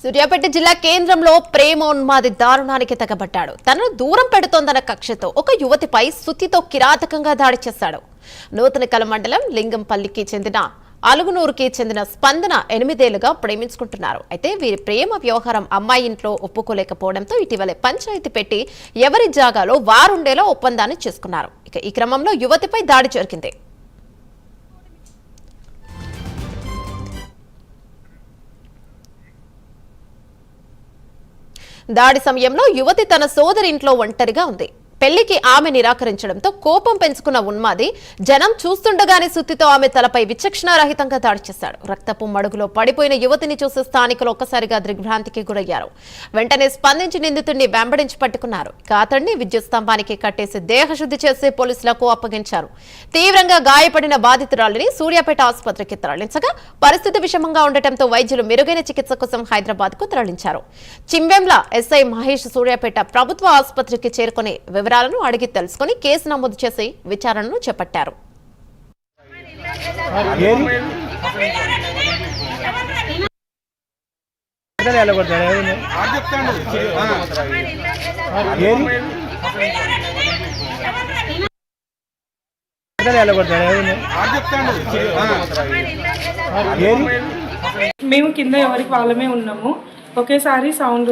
సూర్యాపేట జిల్లా కేంద్రంలో ప్రేమోన్మాది దారుణానికి తెగబడ్డాడు. తనను దూరం పెడుతోందన్న కక్షతో ఒక యువతిపై సుత్తితో కిరాతకంగా దాడి చేశాడు. నూతనకల మండలం లింగంపల్లికి చెందిన అలుగునూరుకి చెందిన స్పందన 8 ఏళ్లుగా ప్రేమించుకుంటున్నారు. అయితే వీరి ప్రేమ వ్యవహారం అమ్మాయి ఇంట్లో ఒప్పుకోలేకపోవడంతో ఇటీవలే పంచాయతీ పెట్టి ఎవరి జాగాలో వారుండేలా ఒప్పందాన్ని చేసుకున్నారు. ఇక ఈ క్రమంలో యువతిపై దాడి జరిగింది. దాడి సమయంలో యువతి తన సోదరి ఇంట్లో ఒంటరిగా ఉంది. పెళ్లికి ఆమె నిరాకరించడంతో కోపం పెంచుకున్న ఉన్మాది జనం చూస్తుండగానే సుత్తితో ఆమె తలపై విచక్షణారహితంగా దాడి చేశాడు. రక్తపు మడుగులో పడిపోయిన యువతిని చూసి స్థానికులు ఒక్కసారిగా దిగ్భ్రాంతికి గురయ్యారు. వెంటనే స్పందించి నిందితుడిని వెంబడించి పట్టుకున్నారు. అతడిని విద్యుత్ స్తంభానికి కట్టేసి దేహశుద్ధి చేసి పోలీసులకు అప్పగించారు. తీవ్రంగా గాయపడిన బాధితురాలిని సూర్యాపేట ఆసుపత్రికి తరలించగా పరిస్థితి విషమంగా ఉండటంతో వైద్యులు మెరుగైన చికిత్స కోసం హైదరాబాద్ కు తరలించారు. చింబెంల ఎస్ఐ మహేష్ సూర్యాపేట ప్రభుత్వ ఆసుపత్రికి చేరుకుని వివరాలను అడిగి తెలుసుకుని కేసు నమోదు చేసి విచారణను చేపట్టారు. మేము కింద ఎవరికి వాళ్ళమే ఉన్నాము. ఒకేసారి సౌండ్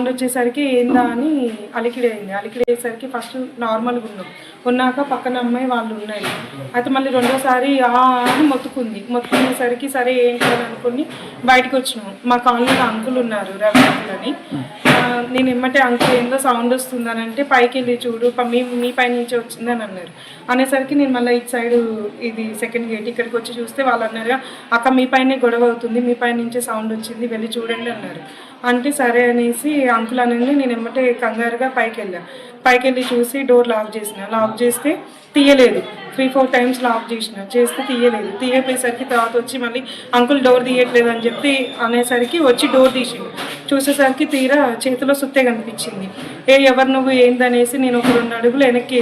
వచ్చేసరికి ఏందా అని అలికిడి అయ్యేసరికి ఫస్ట్ నార్మల్గా ఉన్నాక పక్కన అమ్మాయి వాళ్ళు ఉన్నాయి. అయితే మళ్ళీ రెండోసారి అని మొత్తుకునేసరికి సరే ఏంటి అని అనుకుని బయటకు వచ్చినాము. మా కాలనీలో అంకుల్ ఉన్నారు, రవి అంకుల్ అని. నేను ఎమ్మటే అంకుల్ ఏందో సౌండ్ వస్తుందని అంటే పైకి వెళ్ళి చూడు మీ పై నుంచి వచ్చిందని అన్నారు. అనేసరికి నేను మళ్ళీ ఇటు సైడ్ ఇది సెకండ్ గేట్ ఇక్కడికి వచ్చి చూస్తే వాళ్ళు అన్నారు, అక్క మీ పైనే గొడవ అవుతుంది, మీ పై నుంచే సౌండ్ వచ్చింది, వెళ్ళి చూడండి అన్నారు. అంటే సరే అనేసి అంకుల్ అనండి నేను ఎమ్మటే కంగారుగా పైకి వెళ్ళి చూసి డోర్ లాక్ చేస్తే తీయలేదు. 3-4 టైమ్స్ లాక్ చేస్తే తీయలేదు. తీయపోయేసరికి తర్వాత వచ్చి మళ్ళీ అంకుల్ డోర్ తీయట్లేదు అని చెప్పి అనేసరికి వచ్చి డోర్ చూసేసరికి తీరా చేతిలో సుత్తే కనిపించింది. ఎవరు నువ్వు ఏందనేసి నేను ఒక 2 అడుగులు వెనక్కి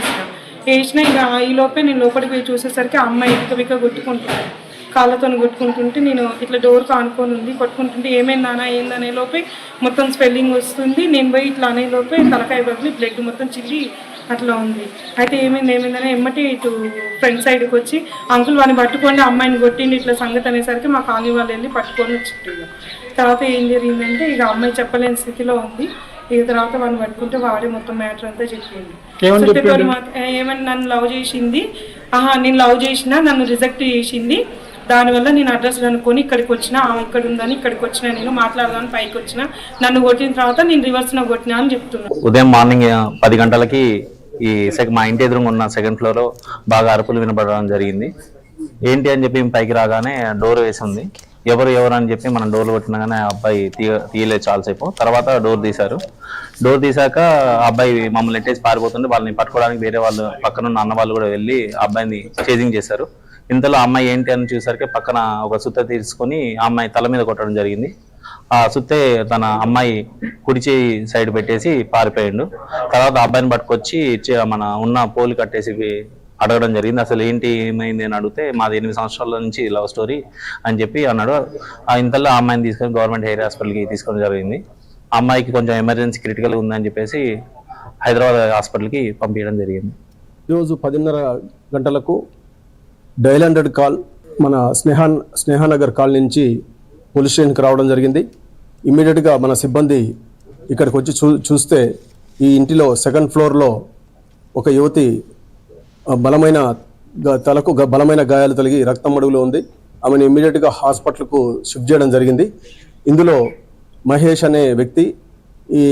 వేసిన ఇక ఈ లోపే నేను లోపలికి పోయి చూసేసరికి ఆ అమ్మాయి ఇక కొట్టుకుంటున్నాను. కాళ్ళతో కొట్టుకుంటుంటే నేను ఇట్లా డోర్ కానుకొని ఉంది, కొట్టుకుంటుంటే ఏమైందానా ఏందనే లోపే మొత్తం స్వెల్లింగ్ వస్తుంది. నేను పోయి ఇట్లా అనే లోపే తలకాయ బదిలి బ్లడ్ మొత్తం చిల్లి అట్లా ఉంది. అయితే ఏమైందని ఎమ్మటి ఇటు ఫ్రంట్ సైడ్కి వచ్చి అంకుల్ వాడిని పట్టుకోండి, అమ్మాయిని కొట్టిండి ఇట్లా సంగతి అనేసరికి మా కాలనీ వాళ్ళు వెళ్ళి పట్టుకొని వచ్చిండ్రు. తర్వాత ఏం జరిగిందంటే ఇక అమ్మాయి చెప్పలేని స్థితిలో ఉంది. ఇక తర్వాత వాడిని పట్టుకుంటే వాడే మొత్తం మ్యాటర్ అంతా చెప్పింది. ఏమని నన్ను లవ్ చేసింది, నేను లవ్ చేసినా నన్ను రిజెక్ట్ చేసింది, దానివల్ల నేను అడ్రస్ కనుక్కొని ఇక్కడికి వచ్చిన, ఇక్కడ ఉందని ఇక్కడికి వచ్చిన, నేను మాట్లాడదాని పైకి వచ్చిన, నన్ను కొట్టిన తర్వాత నేను రివర్స్లో కొట్టినా అని చెప్తున్నాను. ఉదయం మార్నింగ్ 10 గంటలకి మా ఇంటి ఎదురుగా ఉన్న 2nd ఫ్లోర్లో బాగా అరుపులు వినపడడం జరిగింది. ఏంటి అని చెప్పి పైకి రాగానే డోర్ వేసి ఉంది. ఎవరు అని చెప్పి మనం డోర్లు కొట్టినాగానే ఆ అబ్బాయి తీయలేదు చాలాసేపు. తర్వాత డోర్ తీశారు. డోర్ తీశాక ఆ అబ్బాయి మమ్మల్ని ఎట్టేసి పారిపోతుంటే వాళ్ళని పట్టుకోవడానికి వేరే వాళ్ళు పక్కనున్న అన్న వాళ్ళు కూడా వెళ్ళి ఆ అబ్బాయిని చేజింగ్ చేశారు. ఇంతలో అమ్మాయి ఏంటి అని చూసరికి పక్కన ఒక సుత్త తీసుకొని ఆ అమ్మాయి తల మీద కొట్టడం జరిగింది. ఆ సుత్తే తన అమ్మాయి కుడిచి సైడ్ పెట్టేసి పారిపోయిండు. తర్వాత అబ్బాయిని పట్టుకొచ్చి మన ఉన్న పోలు కట్టేసి అడగడం జరిగింది. అసలు ఏంటి ఏమైంది అని అడిగితే మాది 8 సంవత్సరాల నుంచి లవ్ స్టోరీ అని చెప్పి అన్నాడు. ఇంతలో ఆ అమ్మాయిని తీసుకొని గవర్నమెంట్ హెయిర్ హాస్పిటల్కి తీసుకోవడం జరిగింది. ఆ అమ్మాయికి కొంచెం ఎమర్జెన్సీ క్రిటికల్ ఉందని చెప్పేసి హైదరాబాద్ హాస్పిటల్కి పంపించడం జరిగింది. ఈరోజు 10:30 గంటలకు డయల్ 100 కాల్ మన స్నేహానగర్ కాల్ నుంచి పోలీస్ స్టేషన్కి రావడం జరిగింది. ఇమ్మీడియట్గా మన సిబ్బంది ఇక్కడికి వచ్చి చూస్తే ఈ ఇంటిలో 2nd ఫ్లోర్లో ఒక యువతి తలకు బలమైన గాయాలు తగిలి రక్తం మడుగులో ఉంది. ఆమెను ఇమ్మీడియట్గా హాస్పిటల్కు షిఫ్ట్ చేయడం జరిగింది. ఇందులో మహేష్ అనే వ్యక్తి ఈ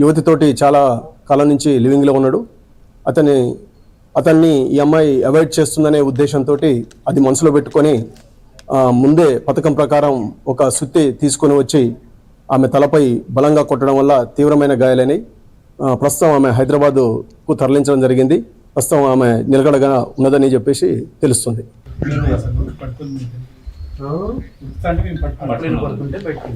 యువతితోటి చాలా కాలం నుంచి లివింగ్లో ఉన్నాడు. అతన్ని ఈ అమ్మాయి అవాయిడ్ చేస్తుందనే ఉద్దేశంతో అది మనసులో పెట్టుకొని ముందే పథకం ప్రకారం ఒక సుత్తి తీసుకొని వచ్చి ఆమె తలపై బలంగా కొట్టడం వల్ల తీవ్రమైన గాయాలని ప్రస్తుతం ఆమె హైదరాబాద్కు తరలించడం జరిగింది. ప్రస్తుతం ఆమె నిలకడగా ఉన్నదని చెప్పేసి తెలుస్తుంది. పట్టుకుంటే బయటకు